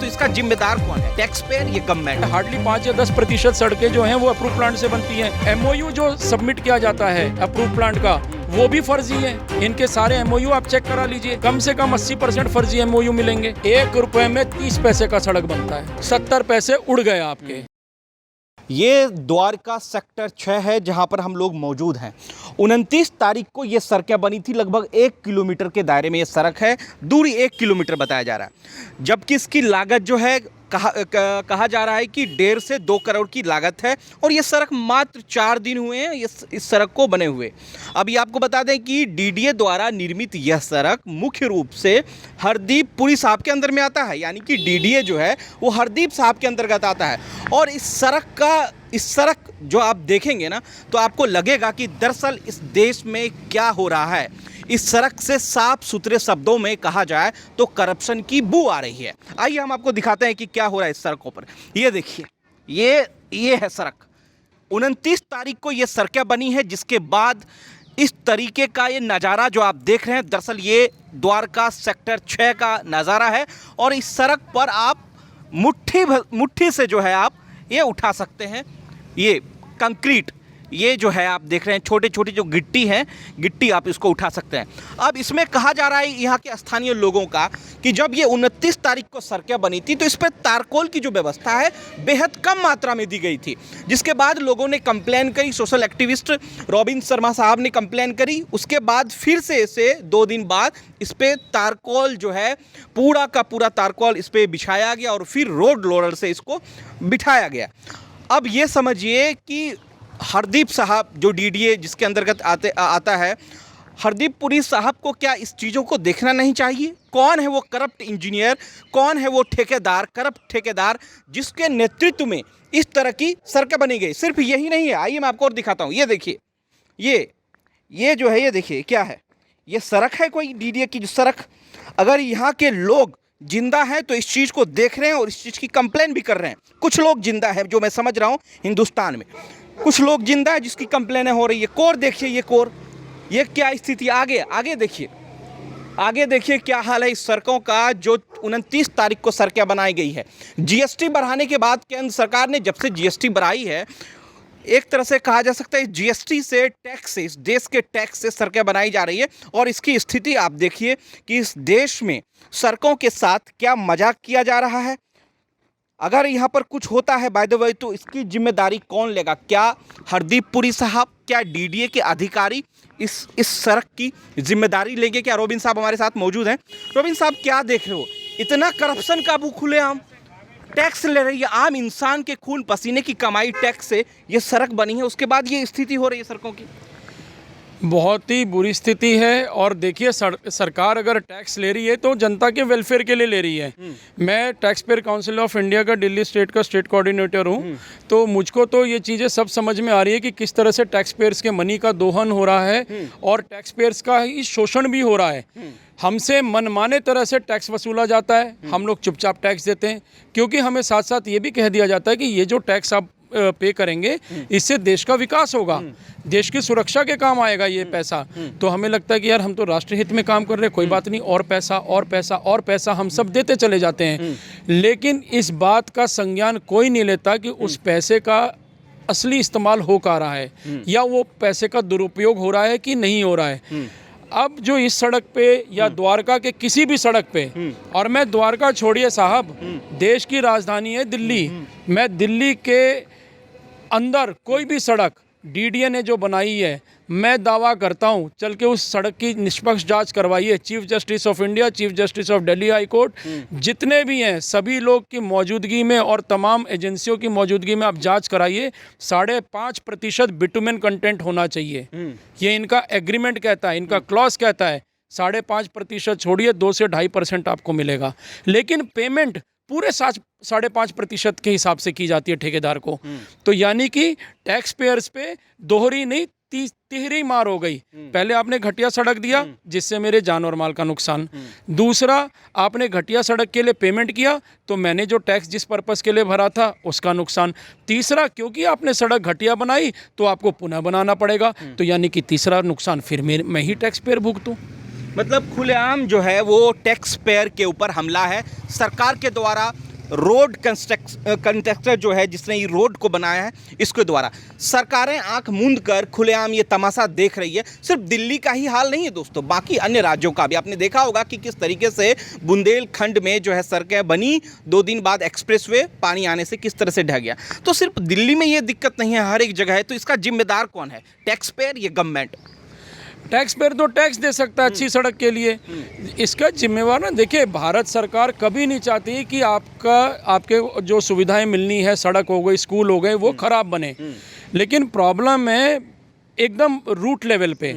इसका जिम्मेदार कौन है? टैक्स पेयर, ये गवर्नमेंट? हार्डली 5 या 10% सड़कें जो हैं वो अप्रूव प्लांट से बनती हैं। एमओयू जो सबमिट किया जाता है अप्रूव प्लांट का, वो भी फर्जी है। इनके सारे एमओयू आप चेक करा लीजिए, कम से कम 80% फर्जी एमओयू मिलेंगे। 1 रुपए में 30 पैसे का सड़क बनता है, 70 पैसे उड़ गए आपके। ये द्वारका सेक्टर 6 है जहां पर हम लोग मौजूद हैं। 29 तारीख को ये सड़कें बनी थी। लगभग 1 किलोमीटर के दायरे में ये सड़क है, दूरी 1 किलोमीटर बताया जा रहा है, जबकि इसकी लागत जो है कहा जा रहा है कि 1.5 से 2 करोड़ की लागत है। और ये सड़क मात्र 4 दिन हुए हैं इस सड़क को बने हुए। अभी आपको बता दें कि डीडीए द्वारा निर्मित यह सड़क मुख्य रूप से हरदीप पुरी साहब के अंदर में आता है, यानी कि डीडीए जो है वो हरदीप साहब के अंतर्गत आता है। और इस सड़क जो आप देखेंगे ना, तो आपको लगेगा कि दरअसल इस देश में क्या हो रहा है। इस सड़क से साफ सुथरे शब्दों में कहा जाए तो करप्शन की बू आ रही है। आइए हम आपको दिखाते हैं कि क्या हो रहा है इस सड़कों पर। ये देखिए, ये है सड़क। 29 तारीख को ये सड़कें बनी है, जिसके बाद इस तरीके का ये नज़ारा जो आप देख रहे हैं, दरअसल ये द्वारका सेक्टर 6 का नज़ारा है। और इस सड़क पर आप मुट्ठी से जो है आप ये उठा सकते हैं। ये कंक्रीट, ये जो है आप देख रहे हैं, छोटे छोटे जो गिट्टी आप इसको उठा सकते हैं। अब इसमें कहा जा रहा है यहाँ के स्थानीय लोगों का कि जब ये 29 तारीख को सड़कें बनी थी तो इस पर तारकोल की जो व्यवस्था है बेहद कम मात्रा में दी गई थी, जिसके बाद लोगों ने कंप्लेन करी। सोशल एक्टिविस्ट रॉबिन शर्मा साहब ने कंप्लेन करी। उसके बाद फिर से इसे 2 दिन बाद इस पर तारकोल जो है, पूरा का पूरा तारकोल इस पर बिछाया गया और फिर रोड लोडर से इसको बिठाया गया। अब ये समझिए कि हरदीप साहब जो डीडीए जिसके अंतर्गत आता है, हरदीप पुरी साहब को क्या इस चीज़ों को देखना नहीं चाहिए? कौन है वो करप्ट इंजीनियर, कौन है वो करप्ट ठेकेदार जिसके नेतृत्व में इस तरह की सड़कें बनी गई? सिर्फ यही नहीं है, आइए मैं आपको और दिखाता हूँ। ये देखिए, ये जो है, ये देखिए क्या है, ये सड़क है कोई डीडीए की जो सड़क। अगर यहाँ के लोग जिंदा हैं तो इस चीज़ को देख रहे हैं और इस चीज़ की कंप्लेन भी कर रहे हैं। कुछ लोग जिंदा है, जो मैं समझ रहा हूँ हिंदुस्तान में कुछ लोग जिंदा है जिसकी कंप्लेनें हो रही है। कोर देखिए, ये कोर, ये क्या स्थिति। आगे देखिए क्या हाल है इस सड़कों का। जो 29 तारीख को सड़कें बनाई गई है, जीएसटी बढ़ाने के बाद केंद्र सरकार ने जब से जीएसटी बढ़ाई है, एक तरह से कहा जा सकता है जीएसटी से, टैक्स से, इस देश के टैक्स से सड़कें बनाई जा रही है। और इसकी स्थिति आप देखिए कि इस देश में सड़कों के साथ क्या मजाक किया जा रहा है। अगर यहाँ पर कुछ होता है बाय द वे, तो इसकी जिम्मेदारी कौन लेगा? क्या हरदीप पुरी साहब, क्या डीडीए के अधिकारी इस सड़क की जिम्मेदारी लेंगे? क्या रोबिन साहब हमारे साथ मौजूद हैं? रोबिन साहब, क्या देख रहे हो? इतना करप्शन का बू खुलेआम, टैक्स ले रही है, आम इंसान के खून पसीने की कमाई टैक्स से ये सड़क बनी है, उसके बाद ये स्थिति हो रही है सड़कों की। बहुत ही बुरी स्थिति है। और देखिए, सरकार अगर टैक्स ले रही है तो जनता के वेलफेयर के लिए ले रही है। मैं tax payer council of India का दिल्ली स्टेट का स्टेट कोऑर्डिनेटर हूँ, तो मुझको तो ये चीज़ें सब समझ में आ रही है कि किस तरह से टैक्स पेयर्स के मनी का दोहन हो रहा है और टैक्स पेयर्स का ही शोषण भी हो रहा है। हमसे मनमाने तरह से टैक्स वसूला जाता है, हम लोग चुपचाप टैक्स देते हैं, क्योंकि हमें साथ साथ ये भी कह दिया जाता है कि ये जो टैक्स आप पे करेंगे इससे देश का विकास होगा, देश की सुरक्षा के काम आएगा ये पैसा। तो हमें लगता है कि यार हम तो राष्ट्र हित में काम कर रहे हैं, कोई बात नहीं, और पैसा और पैसा और पैसा हम सब देते चले जाते हैं। लेकिन इस बात का संज्ञान कोई नहीं लेता कि उस पैसे का असली इस्तेमाल हो का रहा है या वो पैसे का दुरुपयोग हो रहा है कि नहीं हो रहा है। अब जो इस सड़क पे या द्वारका के किसी भी सड़क पे, और मैं द्वारका छोड़िए साहब, देश की राजधानी है दिल्ली, मैं दिल्ली के अंदर कोई भी सड़क डीडीए ने जो बनाई है, मैं दावा करता हूं चल के उस सड़क की निष्पक्ष जांच करवाइए। Chief justice of India, chief justice of Delhi high court, जितने भी हैं सभी लोग की मौजूदगी में और तमाम एजेंसियों की मौजूदगी में आप जांच कराइए। 5.5% बिटुमेन कंटेंट होना चाहिए, ये इनका एग्रीमेंट कहता है, इनका क्लॉज कहता है। 5.5% छोड़िए, 2 से 2.5% आपको मिलेगा, लेकिन पेमेंट पूरे 5.5% के हिसाब से की जाती है ठेकेदार को। तो यानी कि टैक्स पेयर्स पे दोहरी नहीं तिहरी मार हो गई। पहले आपने घटिया सड़क दिया जिससे मेरे जान और माल का नुकसान, दूसरा आपने घटिया सड़क के लिए पेमेंट किया तो मैंने जो टैक्स जिस पर्पस के लिए भरा था उसका नुकसान, तीसरा क्योंकि आपने सड़क घटिया बनाई तो आपको पुनः बनाना पड़ेगा, तो यानी कि तीसरा नुकसान फिर मैं ही टैक्स पेयर भुगतूं। मतलब खुलेआम जो है वो टैक्स पेयर के ऊपर हमला है। सरकार के द्वारा रोड कंस्ट्रक्टर जो है, जिसने ये रोड को बनाया है, इसके द्वारा सरकारें आंख मूंद कर खुलेआम ये तमाशा देख रही है। सिर्फ दिल्ली का ही हाल नहीं है दोस्तों, बाकी अन्य राज्यों का भी आपने देखा होगा कि किस तरीके से बुंदेलखंड में जो है सड़कें बनी, 2 दिन बाद एक्सप्रेसवे पानी आने से किस तरह से ढह गया। तो सिर्फ दिल्ली में ये दिक्कत नहीं है, हर एक जगह है। तो इसका जिम्मेदार कौन है? टैक्स पेयर या गवर्नमेंट? टैक्स पेयर तो टैक्स दे सकता है अच्छी सड़क के लिए, इसका जिम्मेवार ना, देखिए भारत सरकार कभी नहीं चाहती कि आपके जो सुविधाएं मिलनी है, सड़क हो गई, स्कूल हो गए, वो खराब बने। लेकिन प्रॉब्लम है एकदम रूट लेवल पे,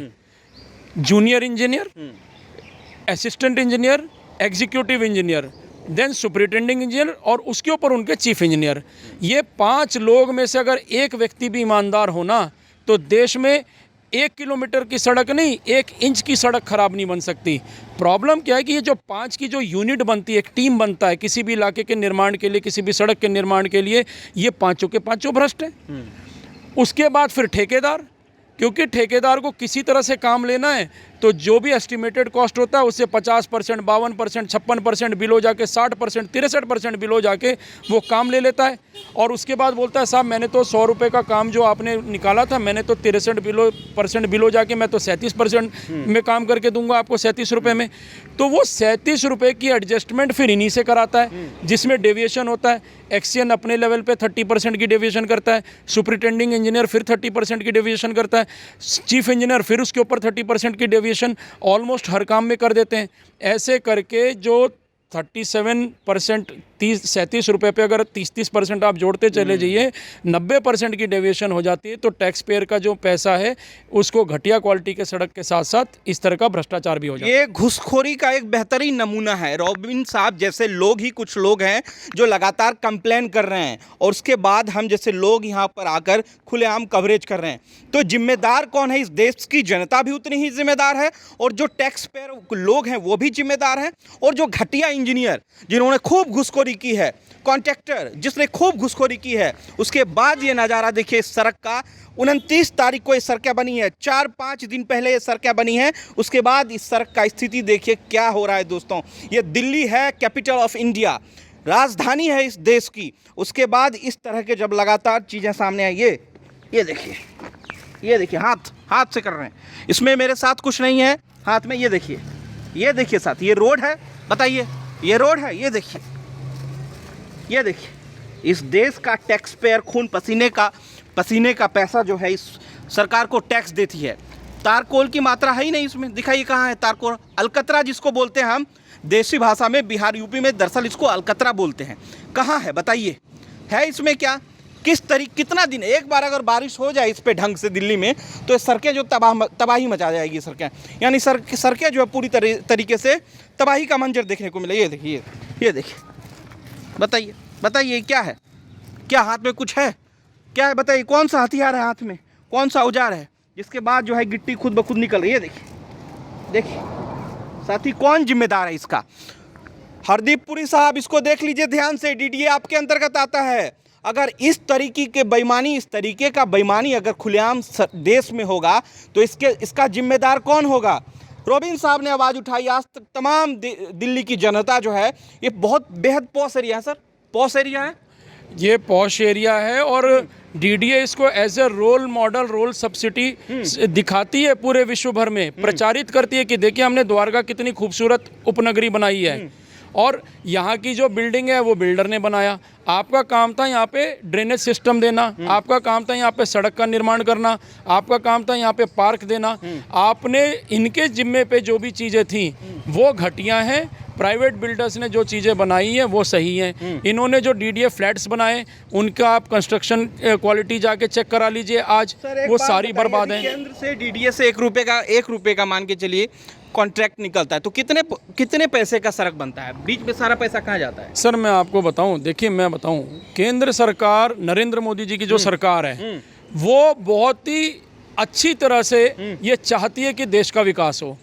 junior engineer, assistant engineer, executive engineer, then superintending engineer और उसके ऊपर उनके चीफ इंजीनियर। ये 5 लोग में से अगर एक व्यक्ति भी ईमानदार होना तो देश में 1 किलोमीटर की सड़क नहीं, 1 इंच की सड़क खराब नहीं बन सकती। प्रॉब्लम क्या है कि ये जो 5 की जो यूनिट बनती है, एक टीम बनता है किसी भी इलाके के निर्माण के लिए, किसी भी सड़क के निर्माण के लिए, ये 5 के 5 भ्रष्ट हैं। उसके बाद फिर ठेकेदार, क्योंकि ठेकेदार को किसी तरह से काम लेना है तो जो भी एस्टिमेटेड कॉस्ट होता है उससे 50%, 52%, 56% बिलो जाके 60%, 63% बिलो जाके वो काम ले लेता है। और उसके बाद बोलता है साहब मैंने तो 100 रुपये का काम जो आपने निकाला था, मैंने तो 63% बिलो जाके मैं तो 37% में काम करके दूंगा आपको 37 रुपये में। तो वो 37 रुपये की एडजस्टमेंट फिर इन्हीं से कराता है, जिसमें डेविएशन होता है। एक्सीएन अपने लेवल पे 30% की डेविएशन करता है, सुपरिटेंडिंग इंजीनियर फिर 30% की डेविएशन करता है, चीफ इंजीनियर फिर उसके ऊपर 30% की डेविएशन ऑलमोस्ट हर काम में कर देते हैं। ऐसे करके जो 37%, 37 रुपये पे अगर 30% आप जोड़ते चले जाइए, 90% की डेविएशन हो जाती है। तो टैक्स पेयर का जो पैसा है उसको घटिया क्वालिटी के सड़क के साथ साथ इस तरह का भ्रष्टाचार भी हो जाता है। ये घुसखोरी का एक बेहतरीन नमूना है। रॉबिन साहब जैसे लोग ही कुछ लोग हैं जो लगातार कंप्लेन कर रहे हैं, और उसके बाद हम जैसे लोग यहाँ पर आकर खुलेआम कवरेज कर रहे हैं। तो जिम्मेदार कौन है? इस देश की जनता भी उतनी ही जिम्मेदार है, और जो टैक्स पेयर लोग हैं वो भी जिम्मेदार हैं, और जो घटिया इंजीनियर जिन्होंने खूब घुसखोरी की है, कॉन्ट्रैक्टर जिसने खूब घुसखोरी की है। उसके बाद ये नज़ारा देखिए इस सड़क का। 29 तारीख को ये सड़कें बनी है, 4-5 दिन पहले ये सड़कें बनी हैं। उसके बाद इस सड़क का स्थिति देखिए क्या हो रहा है दोस्तों। ये दिल्ली है, कैपिटल ऑफ इंडिया, राजधानी है इस देश की। उसके बाद इस तरह के जब लगातार चीज़ें सामने आई, ये देखिए, ये देखिए हाथ से कर रहे हैं। इसमें मेरे साथ कुछ नहीं है हाथ में, ये देखिए साथ, ये रोड है, बताइए ये रोड है, ये देखिए इस देश का टैक्स पेयर खून पसीने का पैसा जो है इस सरकार को टैक्स देती है। तारकोल की मात्रा है ही नहीं इसमें, दिखाइए कहाँ है तारकोल। अलकतरा जिसको बोलते हैं हम देसी भाषा में, बिहार यूपी में दरअसल इसको अलकतरा बोलते हैं, कहाँ है बताइए? है इसमें क्या? कितना दिन, एक बार अगर बारिश हो जाए इस पे ढंग से दिल्ली में तो सड़कें जो तबाही मचा जाएगी सड़कें, यानी सड़कें जो है पूरी तरीके से तबाही का मंजर देखने को मिले। ये देखिए बताइए क्या है? क्या हाथ में कुछ है? क्या है बताइए? कौन सा हथियार है हाथ में? कौन सा औजार है जिसके बाद जो है गिट्टी खुद ब खुद निकल रही है? देखिए साथी, कौन जिम्मेदार है इसका? हरदीप पुरी साहब इसको देख लीजिए ध्यान से, डीडीए आपके अंतर्गत आता है। अगर इस तरीके का बेईमानी अगर खुलेआम देश में होगा तो इसका जिम्मेदार कौन होगा? रॉबिन साहब ने आवाज़ उठाई। आज तक तमाम दिल्ली की जनता जो है, ये बहुत बेहद पॉश एरिया है सर, पॉश एरिया है, ये पॉश एरिया है। और डीडीए इसको as a role model, role subsidy दिखाती है, पूरे विश्व भर में प्रचारित करती है कि देखिए हमने द्वारका कितनी खूबसूरत उपनगरी बनाई है, और यहाँ की जो बिल्डिंग है वो बिल्डर ने बनाया। आपका काम था यहाँ पे ड्रेनेज सिस्टम देना, आपका काम था यहाँ पे सड़क का निर्माण करना, आपका काम था यहाँ पे पार्क देना। आपने इनके जिम्मे पे जो भी चीज़ें थी वो घटिया हैं। प्राइवेट बिल्डर्स ने जो चीज़ें बनाई हैं वो सही हैं। इन्होंने जो डीडीए फ्लैट्स बनाए उनका आप कंस्ट्रक्शन क्वालिटी जाके चेक करा लीजिए, आज वो सारी बर्बाद हैं। केंद्र से डीडीए से 1 रुपये का मान के चलिए कॉन्ट्रैक्ट निकलता है, तो कितने पैसे का सड़क बनता है? बीच में सारा पैसा कहाँ जाता है? सर मैं आपको बताऊं, देखिए मैं बताऊं, केंद्र सरकार, नरेंद्र मोदी जी की जो सरकार है वो बहुत ही अच्छी तरह से ये चाहती है कि देश का विकास हो।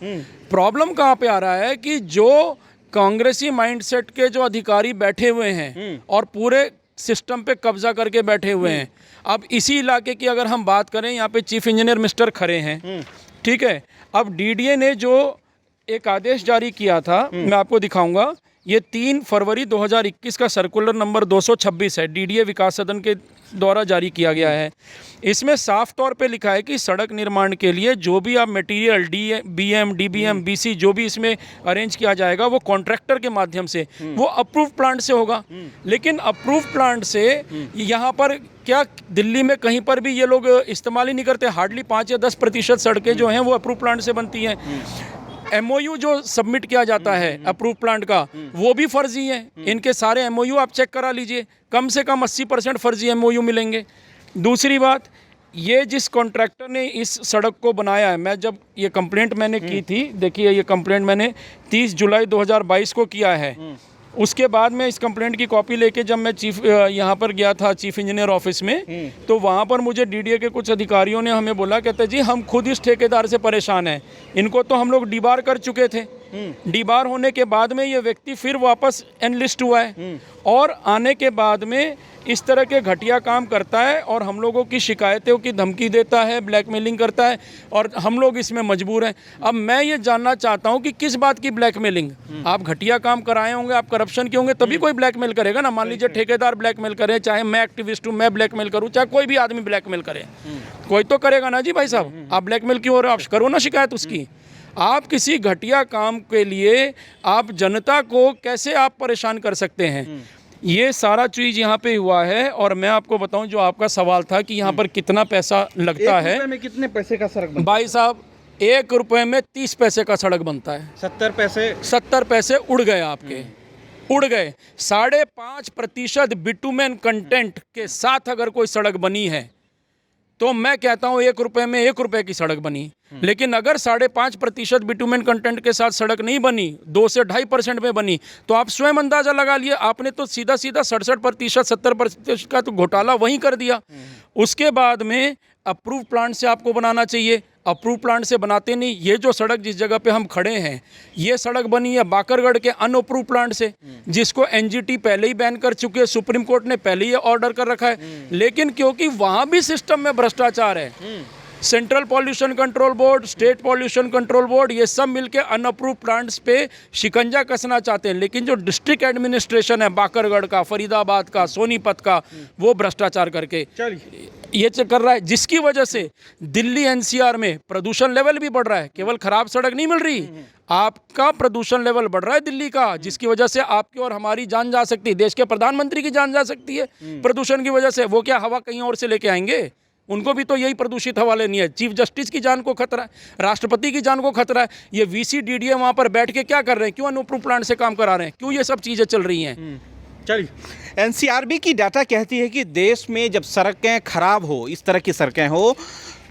प्रॉब्लम कहाँ पे आ रहा है कि जो कांग्रेसी माइंडसेट के जो अधिकारी बैठे हुए हैं और पूरे सिस्टम पे कब्जा करके बैठे हुए हैं। अब इसी इलाके की अगर हम बात करें, यहाँ पे चीफ इंजीनियर मिस्टर खरे हैं, ठीक है। अब डीडीए ने जो एक आदेश जारी किया था, मैं आपको दिखाऊंगा, ये 3 फरवरी 2021 का सर्कुलर नंबर 226 है, डीडीए विकास सदन के द्वारा जारी किया गया है। इसमें साफ तौर पे लिखा है कि सड़क निर्माण के लिए जो भी आप मटेरियल बीएम, डीबीएम, बीसी जो भी इसमें अरेंज किया जाएगा वो कॉन्ट्रैक्टर के माध्यम से, वो अप्रूव प्लांट से होगा। लेकिन अप्रूव प्लांट से यहाँ पर क्या दिल्ली में कहीं पर भी ये लोग इस्तेमाल ही नहीं करते। हार्डली 5 या 10% सड़कें जो हैं वो अप्रूव प्लांट से बनती हैं। एमओयू जो सबमिट किया जाता है अप्रूव प्लांट का, वो भी फर्जी है। इनके सारे एमओयू आप चेक करा लीजिए, कम से कम 80% फर्जी एमओयू मिलेंगे। दूसरी बात, ये जिस कॉन्ट्रैक्टर ने इस सड़क को बनाया है, मैं जब ये कंप्लेंट मैंने की थी, देखिए ये कंप्लेंट मैंने 30 जुलाई 2022 को किया है। उसके बाद में इस कंप्लेंट की कॉपी लेके जब मैं यहाँ पर गया था चीफ इंजीनियर ऑफिस में, तो वहाँ पर मुझे डीडीए के कुछ अधिकारियों ने हमें बोला, कहते जी हम खुद इस ठेकेदार से परेशान हैं, इनको तो हम लोग डीबार कर चुके थे। डीबार होने के बाद में ये व्यक्ति फिर वापस एनलिस्ट हुआ है और आने के बाद में इस तरह के घटिया काम करता है और हम लोगों की शिकायतों की धमकी देता है, ब्लैकमेलिंग करता है और हम लोग इसमें मजबूर हैं। अब मैं ये जानना चाहता हूँ कि किस बात की ब्लैकमेलिंग? आप घटिया काम कराए होंगे, आप करप्शन के होंगे, तभी कोई ब्लैकमेल करेगा ना। मान लीजिए ठेकेदार ब्लैकमेल करे, चाहे मैं एक्टिविस्ट हूँ मैं ब्लैकमेल करूँ, चाहे कोई भी आदमी ब्लैकमेल करे, कोई तो करेगा ना जी भाई साहब। आप ब्लैकमेल क्यों हो रहे हो? आप करो ना शिकायत उसकी। आप किसी घटिया काम के लिए आप जनता को कैसे आप परेशान कर सकते हैं? ये सारा चीज़ यहाँ पे हुआ है। और मैं आपको बताऊं, जो आपका सवाल था कि यहाँ पर कितना पैसा लगता है, 1 रुपए में कितने पैसे का सड़क बनता है? भाई साहब 1 रुपए में 30 पैसे का सड़क बनता है। 70 पैसे उड़ गए आपके, उड़ गए। 5.5% बिटुमेन कंटेंट के साथ अगर कोई सड़क बनी है तो मैं कहता हूँ 1 रुपए में 1 रुपए की सड़क बनी। लेकिन अगर 5.5% बिटुमेन कंटेंट के साथ सड़क नहीं बनी, 2 से 2.5% में बनी, तो आप स्वयं अंदाजा लगा लिए, आपने तो सीधा 67%, 70% का तो घोटाला वहीं कर दिया। उसके बाद में अप्रूव प्लांट से आपको बनाना चाहिए, अप्रूव प्लांट से बनाते नहीं। ये जो सड़क जिस जगह पे हम खड़े हैं, ये सड़क बनी है बाकरगढ़ के अनअप्रूव प्लांट से, जिसको एनजीटी पहले ही बैन कर चुके हैं, सुप्रीम कोर्ट ने पहले ही ऑर्डर कर रखा है। लेकिन क्योंकि वहाँ भी सिस्टम में भ्रष्टाचार है, central pollution control board, state pollution control board, ये सब मिलके अनअप्रूव प्लांट्स पे शिकंजा कसना चाहते हैं। लेकिन जो डिस्ट्रिक्ट एडमिनिस्ट्रेशन है बाकरगढ़ का, फरीदाबाद का, सोनीपत का, वो भ्रष्टाचार करके ये कर रहा है, जिसकी वजह से दिल्ली एनसीआर में प्रदूषण लेवल भी बढ़ रहा है। केवल खराब सड़क नहीं मिल रही, आपका प्रदूषण लेवल बढ़ रहा है दिल्ली का, जिसकी वजह से आपकी और हमारी जान जा सकती है, देश के प्रधानमंत्री की जान जा सकती है प्रदूषण की वजह से। वो क्या हवा कहीं और से लेके आएंगे? उनको भी तो यही प्रदूषित हवा लेनी है। चीफ जस्टिस की जान को खतरा है, राष्ट्रपति की जान को खतरा है। ये वीसी डीडीए वहाँ पर बैठ के क्या कर रहे हैं? क्यों अनअप्रूव प्लांट से काम करा रहे हैं? क्यों ये सब चीज़ें चल रही हैं? चलिए, एनसीआरबी की डाटा कहती है कि देश में जब सड़कें खराब हो, इस तरह की सड़कें हो,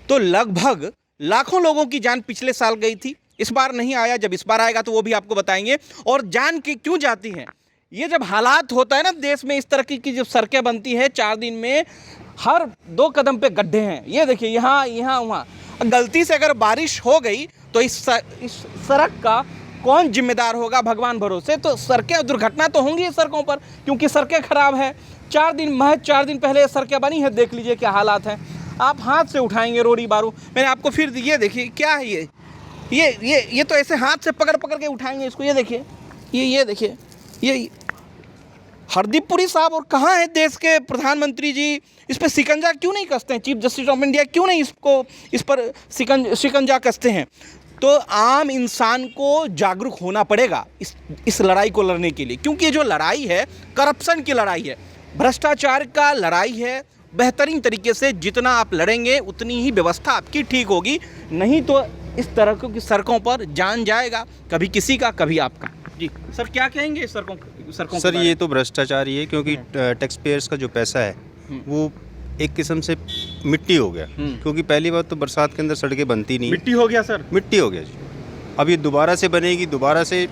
तो लगभग लाखों लोगों की जान पिछले साल गई थी। इस बार नहीं आया, जब इस बार आएगा तो वो भी आपको बताएंगे। और जान की क्यों जाती हैं? ये जब हालात होता है ना देश में, इस तरह की जब सड़कें बनती है, 4 दिन में हर 2 कदम पे गड्ढे हैं। ये देखिए, यहाँ वहाँ। गलती से अगर बारिश हो गई तो इस सड़क का कौन जिम्मेदार होगा? भगवान भरोसे। तो सड़कें, दुर्घटना तो होंगी सड़कों पर, क्योंकि सड़कें खराब हैं। 4 दिन पहले ये सड़कें बनी है, देख लीजिए क्या हालात हैं। आप हाथ से उठाएंगे रोड़ी बारू। मैंने आपको फिर ये देखिए क्या है, ये तो ऐसे हाथ से पकड़ के उठाएंगे इसको। ये देखिए, ये देखिए, ये हरदीपपुरी साहब। और कहाँ है देश के प्रधानमंत्री जी? इस पर शिकंजा क्यों नहीं कसते हैं? चीफ जस्टिस ऑफ इंडिया क्यों नहीं इस पर शिकंजा कसते हैं? तो आम इंसान को जागरूक होना पड़ेगा इस लड़ाई को लड़ने के लिए, क्योंकि ये जो लड़ाई है करप्शन की लड़ाई है, भ्रष्टाचार का लड़ाई है। बेहतरीन तरीके से जितना आप लड़ेंगे उतनी ही व्यवस्था आपकी ठीक होगी, नहीं तो इस तरह की सड़कों पर जान जाएगा, कभी किसी का कभी आपका। जी सर, क्या कहेंगे सड़कों सर? ये तो भ्रष्टाचार ही है, क्योंकि टैक्स पेयर्स का जो पैसा है वो एक किस्म से मिट्टी हो गया। क्योंकि पहली बात तो बरसात के अंदर सड़कें बनती नहीं, मिट्टी हो गया सर, मिट्टी हो गया जी। अब ये दोबारा से बनेगी, दोबारा से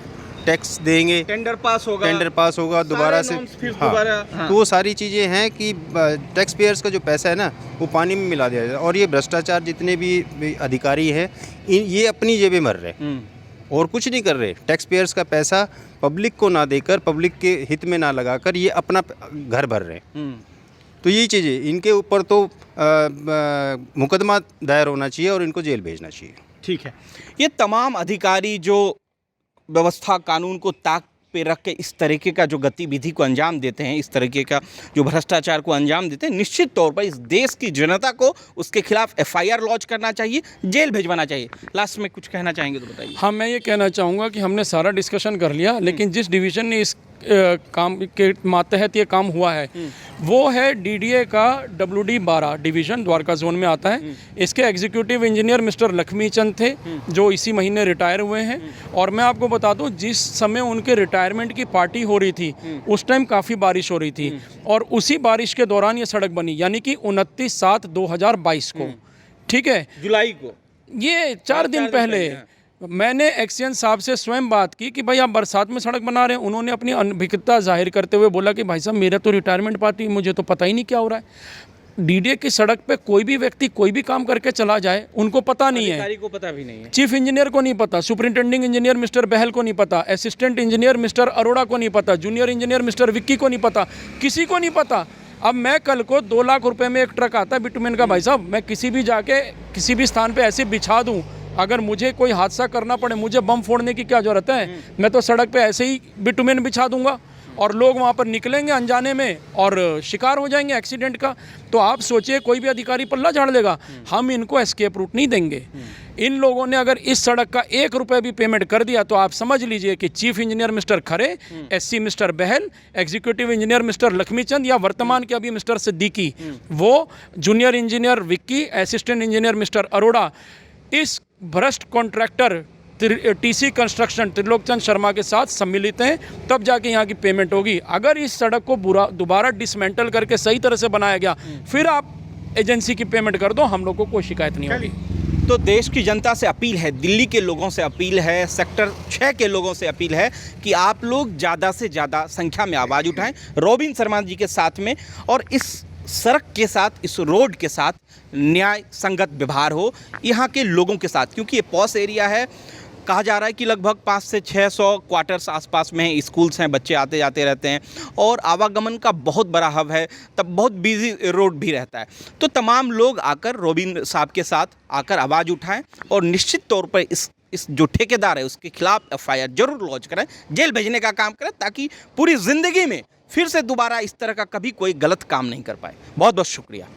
टैक्स देंगे, टेंडर पास होगा दोबारा से। तो वो सारी चीज़ें हैं कि टैक्स पेयर्स का जो पैसा है ना वो पानी में मिला दिया जाए। और ये भ्रष्टाचार जितने भी अधिकारी हैं ये अपनी जेबें भर रहे हैं और कुछ नहीं कर रहे। टैक्स पेयर्स का पैसा पब्लिक को ना देकर, पब्लिक के हित में ना लगाकर ये अपना घर भर रहे हैं। तो यही चीज़ें, इनके ऊपर तो मुकदमा दायर होना चाहिए और इनको जेल भेजना चाहिए। ठीक है। ये तमाम अधिकारी जो व्यवस्था कानून को ताक पे रख के इस तरीके का जो गतिविधि को अंजाम देते हैं, इस तरीके का जो भ्रष्टाचार को अंजाम देते हैं, निश्चित तौर पर इस देश की जनता को उसके खिलाफ FIR लॉन्च करना चाहिए, जेल भेजवाना चाहिए। लास्ट में कुछ कहना चाहेंगे तो बताइए। हाँ, मैं ये कहना चाहूँगा कि हमने सारा डिस्कशन कर लिया, लेकिन जिस डिवीज़न ने इस काम के मातहत ये काम हुआ है वो है DDA का WD-12 डिवीज़न, द्वारका जोन में आता है। इसके एग्जीक्यूटिव इंजीनियर मिस्टर लक्ष्मी चंद थे, जो इसी महीने रिटायर हुए हैं। और मैं आपको बता दूं, जिस समय उनके रिटायरमेंट की पार्टी हो रही थी उस टाइम काफ़ी बारिश हो रही थी, और उसी बारिश के दौरान ये सड़क बनी, यानी कि 29/7/2022 को, ठीक है, जुलाई को, ये 4 दिन पहले मैंने एक्सियन साहब से स्वयं बात की कि भाई आप बरसात में सड़क बना रहे हैं। उन्होंने अपनी अनभिज्ञता जाहिर करते हुए बोला कि भाई साहब मेरा तो रिटायरमेंट पार्टी, मुझे तो पता ही नहीं क्या हो रहा है। DDA की सड़क पे कोई भी व्यक्ति कोई भी काम करके चला जाए, उनको पता नहीं है, अधिकारी को पता भी नहीं है, चीफ इंजीनियर को नहीं पता, सुपरिंटेंडिंग इंजीनियर मिस्टर बहल को नहीं पता, असिस्टेंट इंजीनियर मिस्टर अरोड़ा को नहीं पता, जूनियर इंजीनियर मिस्टर विक्की को नहीं पता, किसी को नहीं पता। अब मैं कल को 2 लाख रुपए में एक ट्रक आता है बिटुमेन का, भाई साहब मैं किसी भी जाके किसी भी स्थान पे ऐसे बिछा दूं, अगर मुझे कोई हादसा करना पड़े, मुझे बम फोड़ने की क्या जरूरत है? मैं तो सड़क पे ऐसे ही बिटुमेन बिछा दूंगा और लोग वहाँ पर निकलेंगे अनजाने में और शिकार हो जाएंगे एक्सीडेंट का। तो आप सोचिए कोई भी अधिकारी पल्ला झाड़ लेगा, हम इनको एस्केप रूट नहीं देंगे। इन लोगों ने अगर इस सड़क का 1 रुपये भी पेमेंट कर दिया तो आप समझ लीजिए कि चीफ इंजीनियर मिस्टर खरे, SC मिस्टर बहल, एग्जीक्यूटिव इंजीनियर मिस्टर लक्ष्मीचंद या वर्तमान के अभी मिस्टर सिद्दीकी, वो junior engineer Vicky, assistant engineer mister Arora, इस भ्रष्ट contractor TC construction Trilokchand Sharma के साथ सम्मिलित हैं, तब जाके यहाँ की पेमेंट होगी। अगर इस सड़क को दोबारा डिसमेंटल करके सही तरह से बनाया गया, फिर आप एजेंसी की पेमेंट कर दो, हम लोग को कोई शिकायत नहीं होगी। तो देश की जनता से अपील है, दिल्ली के लोगों से अपील है, सेक्टर 6 के लोगों से अपील है कि आप लोग ज़्यादा से ज़्यादा संख्या में आवाज़ उठाएं रॉबिन शर्मा जी के साथ में, और इस सड़क के साथ, इस रोड के साथ न्याय संगत व्यवहार हो यहाँ के लोगों के साथ, क्योंकि ये पॉश एरिया है। कहा जा रहा है कि लगभग 500 से 600 क्वार्टर्स आसपास में स्कूल्स हैं, बच्चे आते जाते रहते हैं और आवागमन का बहुत बड़ा हब है, तब बहुत बिजी रोड भी रहता है। तो तमाम लोग आकर रॉबिन साहब के साथ आकर आवाज़ उठाएं और निश्चित तौर पर इस जो ठेकेदार है उसके खिलाफ FIR जरूर लॉन्च करें, जेल भेजने का काम करें, ताकि पूरी ज़िंदगी में फिर से दोबारा इस तरह का कभी कोई गलत काम नहीं कर पाए। बहुत बहुत शुक्रिया।